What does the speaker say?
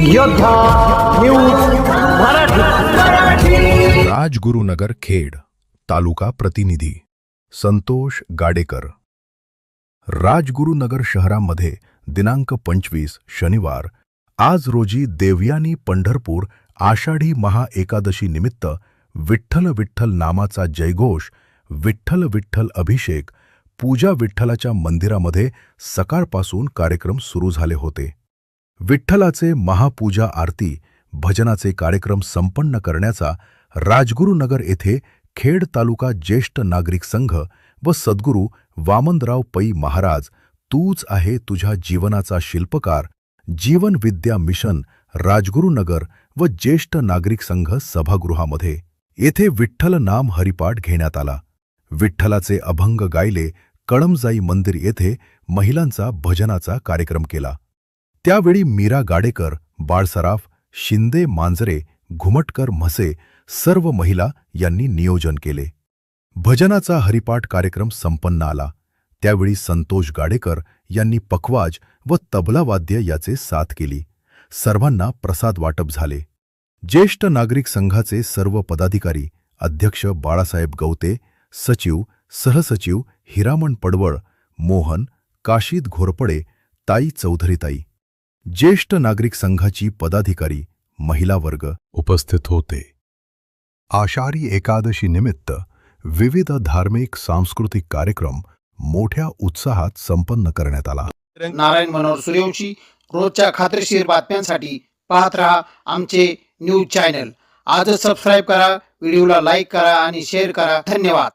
योद्धा न्यूज मराठी। राजगुरुनगर खेड तालुका प्रतिनिधी संतोष गाडेकर। राजगुरुनगर शहरामध्ये दिनांक 25 शनिवार आज रोजी देवयानी पंढरपूर आषाढी महाएकादशी निमित्त विठ्ठल विठ्ठल नामाचा जयघोष, विठ्ठल विठ्ठल अभिषेक, पूजा विठ्ठलाच्या मंदिरामध्ये सकाळपासून कार्यक्रम सुरू झाले होते। विठ्ठलाचे महापूजा आरती भजनाचे कार्यक्रम संपन्न करण्याचा राजगुरुनगर येथे खेड तालुका ज्येष्ठ नागरिक संघ व सद्गुरू वामनराव पै महाराज तूच आहे तुझ्या जीवनाचा शिल्पकार जीवन विद्या मिशन राजगुरुनगर व ज्येष्ठ नागरिक संघ सभागृहामध्ये येथे विठ्ठल नाम हरिपाठ घेण्यात आला। विठ्ठलाचे अभंग गायले। कळमजाई मंदिर येथे महिलांचा भजनाचा कार्यक्रम केला। त्यावेळी मीरा गाडेकर, बाळसराफ, शिंदे, मांजरे, घुमटकर, म्हसे सर्व महिला यांनी नियोजन केले। भजनाचा हरिपाठ कार्यक्रम संपन्न आला। त्यावेळी संतोष गाडेकर यांनी पखवाज व तबला वाद्य याचे साथ केली। सर्वांना प्रसाद वाटप झाले। ज्येष्ठ नागरिक संघाचे सर्व पदाधिकारी, अध्यक्ष बाळासाहेब गवते, सचिव, सहसचिव हिरामण पडवळ, मोहन, काशीद घोरपडे, ताई चौधरीताई, ज्येष्ठ नागरिक संघाची पदाधिकारी, महिला वर्ग उपस्थित होते। आषाढी एकादशी निमित्त विविध धार्मिक सांस्कृतिक कार्यक्रम मोठ्या उत्साहात संपन्न करण्यात आला। नारायण मनोहर सूर्यवंशी रोजच्या खात्रीशीर बातम्यांसाठी पाहत रहा आमचे न्यूज चॅनल। आजच सबस्क्राइब करा, व्हिडिओला लाईक करा आणि शेअर करा। धन्यवाद।